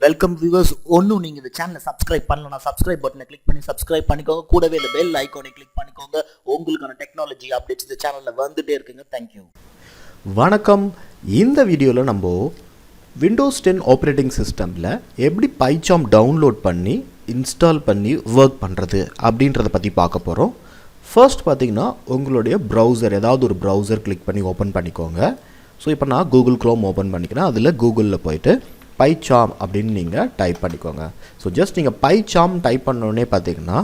Welcome viewers. ஒன்றும் நீங்கள் இந்த சேனலை சப்ஸ்கிரைப் பண்ணலன்னா சப்ஸ்கிரைப் பட்டனை கிளிக் பண்ணி சப்ஸ்கிரைப் பண்ணிக்கோங்க. கூடவே இந்த பெல் ஐக்கானை கிளிக் பண்ணிக்கோங்க. உங்களுக்கான டெக்னாலஜி அப்டேட்ஸ் இந்த சேனலில் வந்துட்டே இருக்குங்க. தேங்க்யூ. வணக்கம். இந்த வீடியோவில் நம்ம விண்டோஸ் 10 ஆப்ரேட்டிங் சிஸ்டமில் எப்படி பைச்சார்ம் டவுன்லோட் பண்ணி இன்ஸ்டால் பண்ணி ஒர்க் பண்ணுறது அப்படின்றத பற்றி பார்க்க போகிறோம். ஃபர்ஸ்ட் பார்த்திங்கன்னா உங்களுடைய ப்ரௌசர் ஏதாவது ஒரு ப்ரௌசர் கிளிக் பண்ணி ஓப்பன் பண்ணிக்கோங்க. ஸோ இப்போ நான் கூகுள் க்ரோம் ஓப்பன் பண்ணிக்கிறேன். அதில் கூகுளில் போய்ட்டு பைச்சார்ம் அப்படின்னு நீங்கள் டைப் பண்ணிக்கோங்க. ஸோ ஜஸ்ட் நீங்கள் பைச்சார்ம் டைப் பண்ணோடனே பார்த்தீங்கன்னா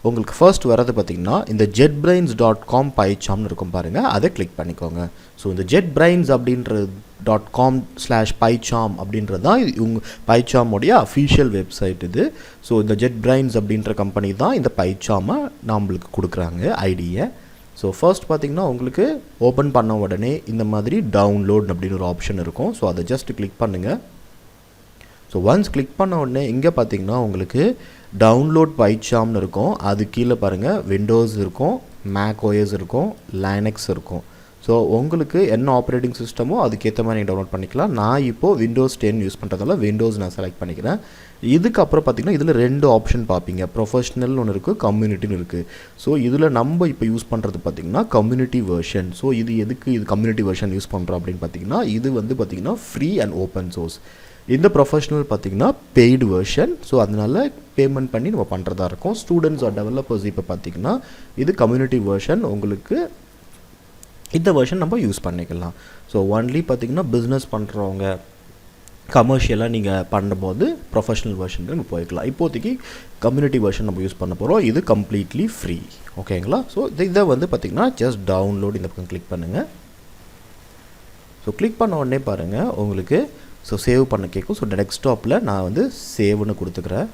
உங்களுக்கு ஃபர்ஸ்ட் வரது பார்த்திங்கன்னா இந்த jetbrains.com பைச்சார்ம்னு இருக்கும் பாருங்கள், அதை கிளிக் பண்ணிக்கோங்க. ஸோ இந்த jetbrains அப்படின்ற .com/pycharm அப்படின்றது தான் உங்கள் பைச்சார்முடைய அஃபீஷியல் வெப்சைட் இது. ஸோ இந்த jetbrains அப்படின்ற கம்பெனி தான் இந்த பைச்சார்மை நம்மளுக்கு கொடுக்குறாங்க ஐடியை. ஸோ ஃபர்ஸ்ட் பார்த்திங்கன்னா உங்களுக்கு ஓப்பன் பண்ண உடனே இந்த மாதிரி டவுன்லோட் அப்படின்னு ஒரு ஆப்ஷன் இருக்கும். ஸோ அதை ஜஸ்ட் கிளிக் பண்ணுங்கள். ஸோ ஒன்ஸ் கிளிக் பண்ண உடனே இங்கே பார்த்தீங்கன்னா உங்களுக்கு டவுன்லோட் பைச்சார்ம்னு இருக்கும். அது கீழே பாருங்கள் விண்டோஸ் இருக்கும், மேக் ஓஎஸ் இருக்கும், லைனக்ஸ் இருக்கும். ஸோ உங்களுக்கு என்ன ஆப்ரேட்டிங் சிஸ்டமோ அதுக்கேற்ற மாதிரி நீங்கள் டவுன்லோட் பண்ணிக்கலாம். நான் இப்போது விண்டோஸ் 10 யூஸ் பண்ணுறதால விண்டோஸ் நான் செலக்ட் பண்ணிக்கிறேன். இதுக்கப்புறம் பார்த்திங்கன்னா இதில் ரெண்டு ஆப்ஷன் பார்ப்பீங்க. ப்ரொஃபஷ்னல்னு ஒன்று இருக்குது, கம்யூனிட்டின்னு இருக்குது. ஸோ இதில் நம்ம இப்போ யூஸ் பண்ணுறது பார்த்திங்கன்னா கம்யூனிட்டி வெர்ஷன். ஸோ இது எதுக்கு இது கம்யூனிட்டி வெர்ஷன் யூஸ் பண்ணுறோம் அப்படின்னு பார்த்திங்கன்னா இது வந்து பார்த்திங்கன்னா ஃப்ரீ அண்ட் ஓப்பன் சோர்ஸ். இந்த ப்ரொஃபஷ்னல் பார்த்திங்கன்னா பெய்டு வெர்ஷன். ஸோ அதனால் பேமெண்ட் பண்ணி நம்ம பண்ணுறதா இருக்கும். ஸ்டூடெண்ட்ஸ் ஆர் டெவலப்பர்ஸ் இப்போ பார்த்திங்கன்னா இது கம்யூனிட்டி வெர்ஷன். உங்களுக்கு இந்த வெர்ஷன் நம்ம யூஸ் பண்ணிக்கலாம். ஸோ ஒன்லி பார்த்திங்கன்னா பிஸ்னஸ் பண்ணுறவங்க கமர்ஷியலாக நீங்கள் பண்ணும்போது ப்ரொஃபஷ்னல் வெர்ஷனுக்கு நம்ம போய்க்கலாம். இப்போதைக்கு கம்யூனிட்டி வெர்ஷன் நம்ம யூஸ் பண்ண போகிறோம். இது கம்ப்ளீட்லி ஃப்ரீ. ஓகேங்களா? ஸோ இதை வந்து பார்த்திங்கன்னா ஜஸ்ட் டவுன்லோட் இந்த பக்கம் கிளிக் பண்ணுங்கள். ஸோ கிளிக் பண்ண உடனே பாருங்கள் உங்களுக்கு ஸோ சேவ் பண்ண கேட்கும். ஸோ டெஸ்க்டாப்பில் நான் வந்து சேவ்னு கொடுத்துக்கிறேன்.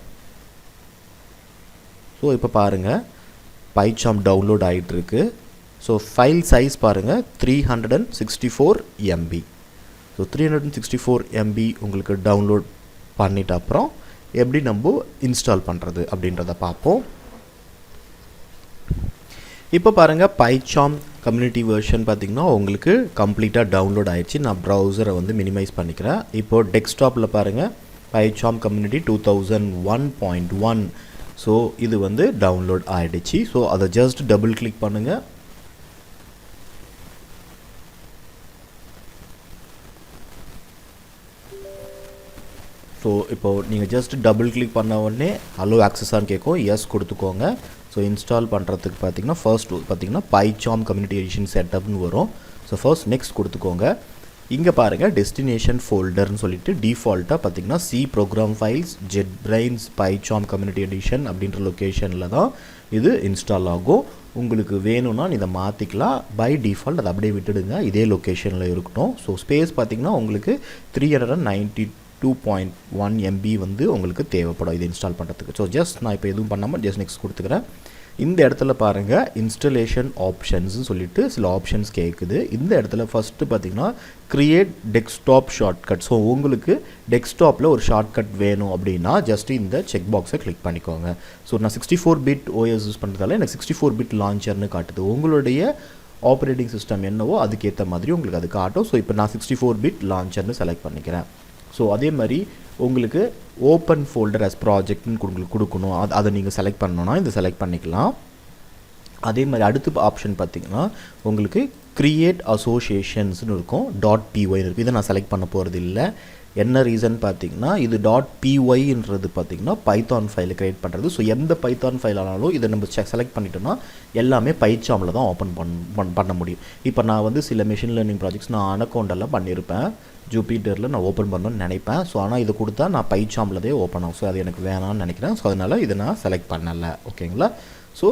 ஸோ இப்போ பாருங்கள் பைச்சார்ம் டவுன்லோட் ஆகிட்டுருக்கு. ஸோ ஃபைல் சைஸ் பாருங்கள் 364 MB. ஸோ 364 MB உங்களுக்கு டவுன்லோட் பண்ணிட்ட அப்புறம் எப்படி நம்ம இன்ஸ்டால் பண்ணுறது அப்படின்றத பார்ப்போம். இப்போ பாருங்கள் பைச்சார்ம் கம்யூனிட்டி வெர்ஷன் பார்த்திங்கன்னா உங்களுக்கு கம்ப்ளீட்டாக டவுன்லோட் ஆகிடுச்சு. நான் ப்ரௌசரை வந்து மினிமைஸ் பண்ணிக்கிறேன். இப்போது டெஸ்க்டாப்பில் பாருங்கள் பைச்சார்ம் கம்யூனிட்டி 2001.1. ஸோ இது வந்து டவுன்லோட் ஆகிடுச்சு. ஸோ அதை ஜஸ்ட் டபுள் கிளிக் பண்ணுங்கள். ஸோ இப்போது நீங்கள் ஜஸ்ட் டபுள் கிளிக் பண்ண உடனே அலோ ஆக்சஸான்னு கேட்கும். எஸ் கொடுத்துக்கோங்க. ஸோ இன்ஸ்டால் பண்ணுறதுக்கு பார்த்திங்கன்னா ஃபர்ஸ்ட் பார்த்திங்கன்னா பைச்சார்ம் கம்யூனிட்டி எடிஷன் செட்டப்னு வரும். ஸோ ஃபர்ஸ்ட் நெக்ஸ்ட் கொடுத்துக்கோங்க. இங்கே பாருங்கள் டெஸ்டினேஷன் ஃபோல்டர்னு சொல்லிட்டு டிஃபால்ட்டாக பார்த்திங்கன்னா C program files jetbrains PyCharm community edition அப்படின்ற லொக்கேஷனில் தான் இது இன்ஸ்டால் ஆகும். உங்களுக்கு வேணும்னா இதை மாற்றிக்கலாம். பை டிஃபால்ட் அதை அப்படியே விட்டுடுங்க, இதே லொக்கேஷனில் இருக்கட்டும். ஸோ ஸ்பேஸ் பார்த்திங்கன்னா உங்களுக்கு 392.1 MB வந்து உங்களுக்கு தேவைப்படும் இது இன்ஸ்டால் பண்ணுறதுக்கு. ஸோ ஜஸ்ட் நான் இப்போ எதுவும் பண்ணாமல் ஜஸ்ட் நெக்ஸ்ட் கொடுத்துக்கிறேன். இந்த இடத்துல பாருங்கள் இன்ஸ்டலேஷன் ஆப்ஷன்ஸ்னு சொல்லிட்டு சில ஆப்ஷன்ஸ் கேட்குது. இந்த இடத்துல ஃபஸ்ட்டு பார்த்திங்கன்னா க்ரியேட் டெஸ்க்டாப் ஷார்ட்கட். ஸோ உங்களுக்கு டெஸ்க்டாப்பில் ஒரு ஷார்ட்கட் வேணும் அப்படின்னா ஜஸ்ட்டு இந்த செக் பாக்ஸை கிளிக் பண்ணிக்கோங்க. ஸோ நான் 64-bit OS யூஸ் பண்ணுறதால எனக்கு 64-bit லான்ச்சர்னு காட்டுது. உங்களுடைய ஆப்ரேட்டிங் சிஸ்டம் என்னவோ அதுக்கேற்ற மாதிரி உங்களுக்கு அது காட்டும். ஸோ இப்போ நான் 64-bit லான்ச்சர்னு செலக்ட் பண்ணிக்கிறேன். ஸோ அதே மாதிரி உங்களுக்கு ஓப்பன் ஃபோல்டர் அஸ் ப்ராஜெக்ட்னு உங்களுக்கு கொடுக்கணும். அதை நீங்கள் செலக்ட் பண்ணணுன்னா இந்த செலக்ட் பண்ணிக்கலாம். அதே மாதிரி அடுத்த ஆப்ஷன் பார்த்திங்கன்னா உங்களுக்கு க்ரியேட் அசோசியேஷன்ஸ்னு இருக்கும். .py இருக்குது. இதை நான் செலக்ட் பண்ண போகிறது இல்லை. என்ன ரீசன் பார்த்திங்கன்னா இது .pyன்றது பார்த்திங்கன்னா பைத்தான் ஃபைலை க்ரியேட் பண்ணுறது. ஸோ எந்த பைத்தான் ஃபைல் ஆனாலும் இதை நம்ம செலக்ட் பண்ணிட்டோம்னா எல்லாமே பைச்சார்மில் தான் ஓப்பன் பண்ண முடியும். இப்போ நான் வந்து சில மெஷின் லேர்னிங் ப்ராஜெக்ட்ஸ் நான் அனகவுண்டெல்லாம் பண்ணியிருப்பேன். ஜூபிட்டரில் நான் ஓப்பன் பண்ணணும்னு நினைப்பேன். ஸோ ஆனால் இது கொடுத்தா நான் பைச்சார்ம்லதே ஓப்பன் ஆகும். ஸோ அது எனக்கு வேணாம்னு நினைக்கிறேன். ஸோ அதனால் இதை நான் செலக்ட் பண்ணலை. ஓகேங்களா? ஸோ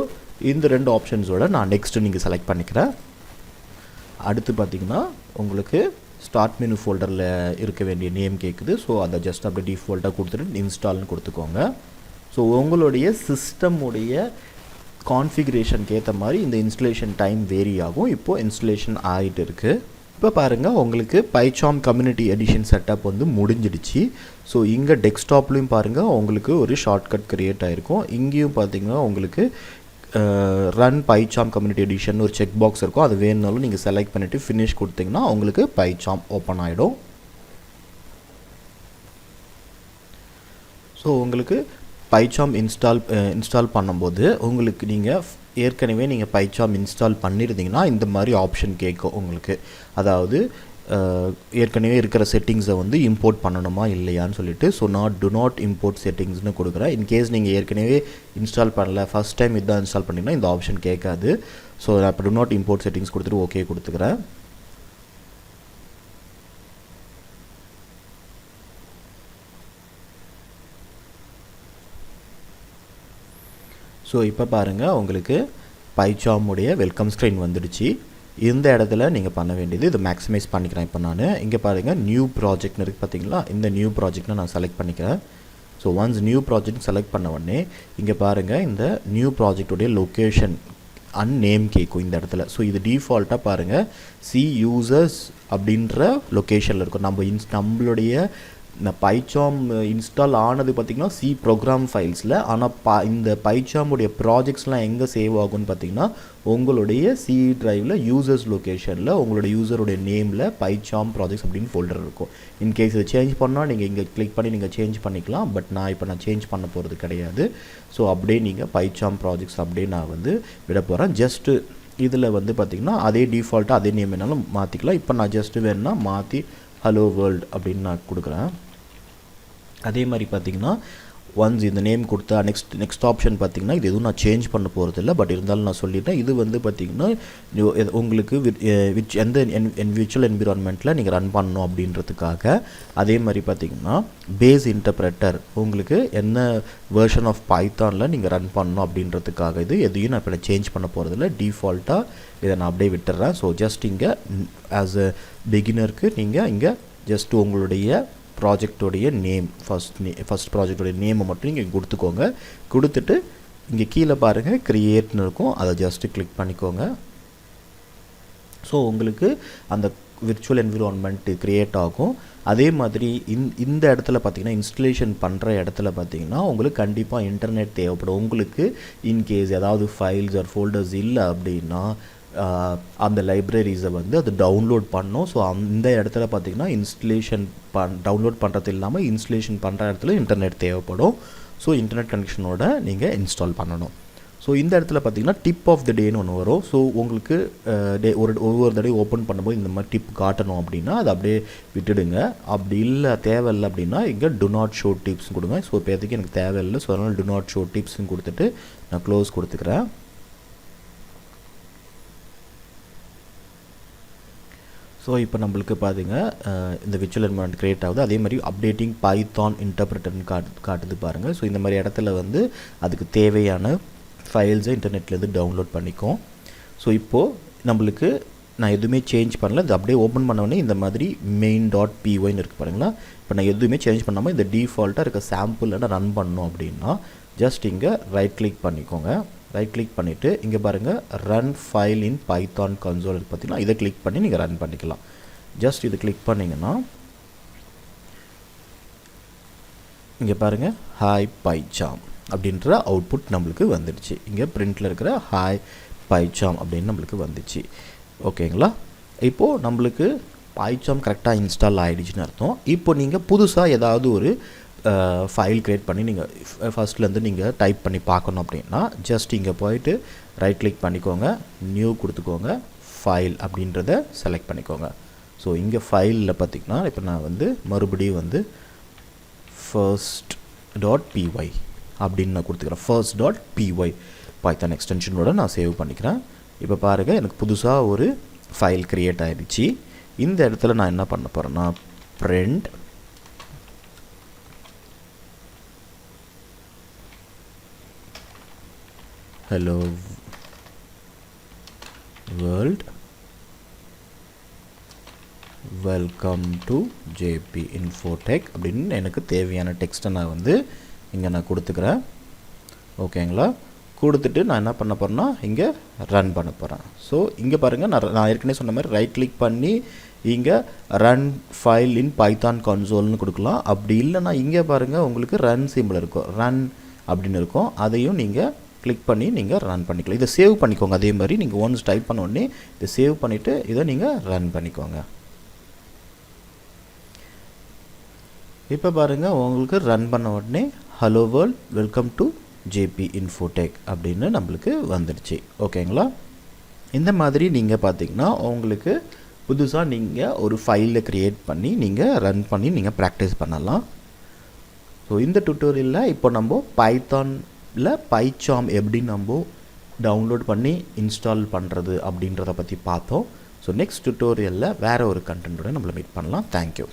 இந்த ரெண்டு ஆப்ஷன்ஸோட நான் நெக்ஸ்ட்டு நீங்கள் செலக்ட் பண்ணிக்கிறேன். அடுத்து பார்த்திங்கன்னா உங்களுக்கு ஸ்டார்ட் மெனு ஃபோல்டரில் இருக்க வேண்டிய நேம் கேட்குது. ஸோ அதை ஜஸ்ட் அப்படியே டிஃபால்ட்டாக கொடுத்துட்டு இன்ஸ்டால்னு கொடுத்துக்கோங்க. ஸோ உங்களுடைய சிஸ்டமுடைய கான்ஃபிகரேஷனுக்கு ஏற்ற மாதிரி இந்த இன்ஸ்டலேஷன் டைம் வேரி ஆகும். இப்போது இன்ஸ்டலேஷன் ஆகிட்டு இருக்குது. இப்போ பாருங்கள் உங்களுக்கு பைச்சார்ம் கம்யூனிட்டி எடிஷன் செட்டப் வந்து முடிஞ்சிடுச்சு. ஸோ இங்கே டெஸ்க்டாப்லேயும் பாருங்கள் உங்களுக்கு ஒரு ஷார்ட்கட் க்ரியேட் ஆகிருக்கும். இங்கேயும் பார்த்திங்கன்னா உங்களுக்கு ரன் பைச்சார்ம் கம்யூனிட்டி எடிஷன் ஒரு செக் பாக்ஸ் இருக்கும். அது வேணுனாலும் நீங்கள் செலக்ட் பண்ணிவிட்டு ஃபினிஷ் கொடுத்தீங்கன்னா உங்களுக்கு பைச்சார்ம் ஓப்பன் ஆகிடும். ஸோ உங்களுக்கு Pycharm இன்ஸ்டால் பண்ணும்போது உங்களுக்கு நீங்கள் ஏற்கனவே நீங்கள் Pycharm இன்ஸ்டால் பண்ணியிருந்தீங்கன்னா இந்த மாதிரி ஆப்ஷன் கேட்கும் உங்களுக்கு. அதாவது ஏற்கனவே இருக்கிற செட்டிங்ஸை வந்து இம்போர்ட் பண்ணணுமா இல்லையான்னு சொல்லிட்டு. ஸோ டு நாட் இம்போர்ட் செட்டிங்ஸ்னு கொடுக்குறேன். இன்கேஸ் நீங்கள் ஏற்கனவே இன்ஸ்டால் பண்ணல, ஃபஸ்ட் டைம் இதுதான் இன்ஸ்டால் பண்ணிங்கன்னா இந்த ஆப்ஷன் கேட்காது. ஸோ நான் இப்போ டு நாட் இம்போர்ட் செட்டிங்ஸ் கொடுத்துட்டு ஓகே கொடுத்துக்கிறேன். ஸோ இப்போ பாருங்கள் உங்களுக்கு Pycharm உடைய வெல்கம் ஸ்க்ரீன் வந்துடுச்சு. இந்த இடத்துல நீங்கள் பண்ண வேண்டியது இது மேக்ஸிமைஸ் பண்ணிக்கிறேன். இப்போ நான் இங்கே பாருங்கள் நியூ ப்ராஜெக்ட்னு இருக்குது பார்த்தீங்களா, இந்த நியூ ப்ராஜெக்ட்னு நான் செலக்ட் பண்ணிக்கிறேன். So once new project select பண்ண உடனே இங்கே பாருங்கள் இந்த நியூ ப்ராஜெக்டுடைய லொக்கேஷன் அண்ட் நேம் கேட்கும் இந்த இடத்துல. ஸோ இது டிஃபால்ட்டாக பாருங்கள் சி யூசர்ஸ் அப்படின்ற லொக்கேஷனில் இருக்கும். நம்மளுடைய இந்த Pycharm இன்ஸ்டால் ஆனது பார்த்திங்கன்னா சி ப்ரோக்ராம் ஃபைல்ஸில். ஆனால் இந்த Pycharm உடைய ப்ராஜெக்ட்ஸ்லாம் எங்கே சேவ் ஆகும்னு பார்த்திங்கன்னா உங்களுடைய சி ட்ரைவில் யூசர்ஸ் லொக்கேஷனில் உங்களுடைய யூசருடைய நேமில் Pycharm ப்ராஜெக்ட்ஸ் அப்படின்னு ஃபோல்டர் இருக்கும். இன்கேஸ் இதை சேஞ்ச் பண்ணால் நீங்கள் இங்கே கிளிக் பண்ணி நீங்கள் சேஞ்ச் பண்ணிக்கலாம். பட் நான் சேஞ்ச் பண்ண போகிறது கிடையாது. ஸோ அப்படியே நீங்கள் Pycharm ப்ராஜெக்ட்ஸ் அப்படியே நான் வந்து விட போகிறேன். ஜஸ்ட்டு இதில் வந்து பார்த்திங்கன்னா அதே டிஃபால்ட்டாக அதே நேம் வேணாலும் மாற்றிக்கலாம். இப்போ நான் ஜஸ்ட்டு வேணுன்னா மாற்றி ஹலோ வேர்ல்டு அப்படின்னு நான் கொடுக்குறேன். அதே மாதிரி பார்த்திங்கன்னா ஒன்ஸ் இந்த நேம் கொடுத்தா நெக்ஸ்ட் ஆப்ஷன் பார்த்திங்கன்னா இது எதுவும் நான் சேஞ்ச் பண்ண போகிறதில்ல. பட் இருந்தாலும் நான் சொல்லிட்டேன். இது வந்து பார்த்திங்கன்னா உங்களுக்கு எந்த விர்ச்சுவல் என்விரான்மெண்ட்டில் நீங்கள் ரன் பண்ணணும் அப்படின்றதுக்காக. அதே மாதிரி பார்த்திங்கன்னா பேஸ் இன்டர்ப்ரெட்டர் உங்களுக்கு என்ன வேர்ஷன் ஆஃப் பைத்தானில் நீங்கள் ரன் பண்ணணும் அப்படின்றதுக்காக. இது எதையும் நான் இப்போ சேஞ்ச் பண்ண போகிறதில்ல. டிஃபால்ட்டாக இதை நான் அப்படியே விட்டுறேன். ஸோ ஜஸ்ட் இங்கே ஆஸ் அ பிகினருக்கு நீங்கள் இங்கே ஜஸ்ட் உங்களுடைய ப்ராஜெக்டோடைய நேம் ஃபஸ்ட் ப்ராஜெக்டோடைய நேமை மட்டும் நீங்கள் கொடுத்துக்கோங்க. கொடுத்துட்டு இங்கே கீழே பாருங்கள் க்ரியேட்னு இருக்கும், அதை ஜஸ்ட்டு கிளிக் பண்ணிக்கோங்க. ஸோ உங்களுக்கு அந்த விர்ச்சுவல் என்விரான்மெண்ட்டு க்ரியேட் ஆகும். அதே மாதிரி இந்த இடத்துல பார்த்திங்கன்னா இன்ஸ்டலேஷன் பண்ணுற இடத்துல பார்த்திங்கன்னா உங்களுக்கு கண்டிப்பாக இன்டர்நெட் தேவைப்படும். உங்களுக்கு இன்கேஸ் ஏதாவது ஃபைல்ஸ் ஆர் ஃபோல்டர்ஸ் இல்லை அப்படின்னா அந்த லைப்ரரிஸை வந்து அது டவுன்லோட் பண்ணோம். ஸோ அந்த இடத்துல பார்த்திங்கன்னா இன்ஸ்டலேஷன் டவுன்லோட் பண்ணுறது இல்லாமல் இன்ஸ்டலேஷன் பண்ணுற இடத்துல இன்டர்நெட் தேவைப்படும். ஸோ இன்டர்நெட் கனெக்ஷனோட நீங்கள் இன்ஸ்டால் பண்ணணும். ஸோ இந்த இடத்துல பார்த்திங்கன்னா டிப் ஆஃப் த டேன்னு ஒன்று வரும். ஸோ உங்களுக்கு ஒவ்வொரு தடவை ஓப்பன் பண்ணும்போது இந்த மாதிரி டிப் காட்டணும் அப்படின்னா அதை அப்படியே விட்டுடுங்க. அப்படி இல்லை தேவையில்லை அப்படின்னா இங்கே டு நாட் ஷோ டிப்ஸ் கொடுங்க. ஸோ இப்போ எதுக்கு எனக்கு தேவையில்லை. ஸோ அதனால் டு நாட் ஷோ டிப்ஸ்ன்னு கொடுத்துட்டு நான் க்ளோஸ் கொடுத்துக்கிறேன். ஸோ இப்போ நம்மளுக்கு பார்த்திங்க இந்த விர்ச்சுவல் என்விரான்மெண்ட் க்ரியேட் ஆகுது. அதே மாதிரி அப்டேட்டிங் பைத்தான் இன்டர்ப்ரெட்டர்னு காட்டுது பாருங்கள். ஸோ இந்த மாதிரி இடத்துல வந்து அதுக்கு தேவையான ஃபைல்ஸை இன்டர்நெட்லேருந்து டவுன்லோட் பண்ணிக்கும். ஸோ இப்போது நம்மளுக்கு நான் எதுவுமே சேஞ்ச் பண்ணல. இது அப்படியே ஓப்பன் பண்ணோடனே இந்த மாதிரி main.pyன்னு இருக்குது பாருங்களா. இப்போ நான் எதுவுமே சேஞ்ச் பண்ணாமல் இந்த டிஃபால்ட்டாக இருக்க சாம்பிளில் நான் ரன் பண்ணோம் அப்படின்னா ஜஸ்ட் இங்கே ரைட் கிளிக் பண்ணிக்கோங்க. ரைட் கிளிக் பண்ணிவிட்டு இங்கே பாருங்கள் ரன் ஃபைல் இன் பைத்தான் கன்சோல் இருக்குது பார்த்தீங்கன்னா, இதை கிளிக் பண்ணி நீங்கள் ரன் பண்ணிக்கலாம். ஜஸ்ட் இது கிளிக் பண்ணிங்கன்னா இங்கே பாருங்கள் ஹாய் Pycharm அப்படின்ற அவுட்புட் நம்மளுக்கு வந்துடுச்சு. இங்கே பிரிண்டில் இருக்கிற ஹாய் Pycharm அப்படின்னு நம்மளுக்கு வந்துச்சு. ஓகேங்களா. இப்போது நம்மளுக்கு Pycharm கரெக்டாக இன்ஸ்டால் ஆகிடுச்சின்னு அர்த்தம். இப்போ நீங்கள் புதுசாக ஏதாவது ஒரு ஃபைல் க்ரியேட் பண்ணி நீங்கள் ஃபஸ்ட்லேருந்து நீங்கள் டைப் பண்ணி பார்க்கணும் அப்படின்னா ஜஸ்ட் இங்கே போயிட்டு ரைட் கிளிக் பண்ணிக்கோங்க, நியூ கொடுத்துக்கோங்க, ஃபைல் அப்படின்றத செலக்ட் பண்ணிக்கோங்க. ஸோ இங்கே ஃபைலில் பார்த்திங்கன்னா இப்போ நான் வந்து மறுபடியும் வந்து first.py அப்படின்னு நான் கொடுத்துக்கிறேன். first.py பைத்தான் எக்ஸ்டென்ஷனோட நான் சேவ் பண்ணிக்கிறேன். இப்போ பாருங்கள் எனக்கு புதுசாக ஒரு ஃபைல் க்ரியேட் ஆகிடுச்சு. இந்த இடத்துல நான் என்ன பண்ண போகிறேன்னா print hello world welcome to JP Infotech அப்படின்னு எனக்கு தேவையான டெக்ஸ்ட்டை நான் வந்து இங்கே நான் கொடுத்துக்கிறேன். ஓகேங்களா. கொடுத்துட்டு நான் என்ன பண்ண போகிறேன்னா இங்கே ரன் பண்ண போகிறேன். ஸோ இங்கே பாருங்கள் நான் ஏற்கனவே சொன்ன மாதிரி ரைட் கிளிக் பண்ணி இங்கே ரன் ஃபைல் இன் பைத்தான் கன்சோல்னு கொடுக்கலாம். அப்படி இல்லைன்னா இங்கே பாருங்கள் உங்களுக்கு ரன் சிம்பிள் இருக்கும், ரன் அப்படின்னு இருக்கும். அதையும் நீங்கள் கிளிக் பண்ணி நீங்கள் ரன் பண்ணிக்கலாம். இதை சேவ் பண்ணிக்கோங்க. அதே மாதிரி நீங்கள் ஒன்ஸ் டைப் பண்ண உடனே இதை சேவ் பண்ணிவிட்டு இதை நீங்கள் ரன் பண்ணிக்கோங்க. இப்போ பாருங்கள் உங்களுக்கு ரன் பண்ண உடனே hello world welcome to JP Infotech அப்படின்னு நம்மளுக்கு வந்துடுச்சு. ஓகேங்களா? இந்த மாதிரி நீங்கள் பார்த்தீங்கன்னா உங்களுக்கு புதுசாக நீங்கள் ஒரு ஃபைலை க்ரியேட் பண்ணி நீங்கள் ரன் பண்ணி நீங்கள் ப்ராக்டிஸ் பண்ணலாம். ஸோ இந்த டுட்டோரியலில் இப்போ நம்ம பைத்தானில் பைச்சார்ம் எப்படி நம்ம டவுன்லோட் பண்ணி இன்ஸ்டால் பண்ணுறது அப்படின்றத பற்றி பார்த்தோம். ஸோ நெக்ஸ்ட் டுட்டோரியலில் வேறு ஒரு கண்டென்ட்டோட நம்மளை மீட் பண்ணலாம். தேங்க்யூ.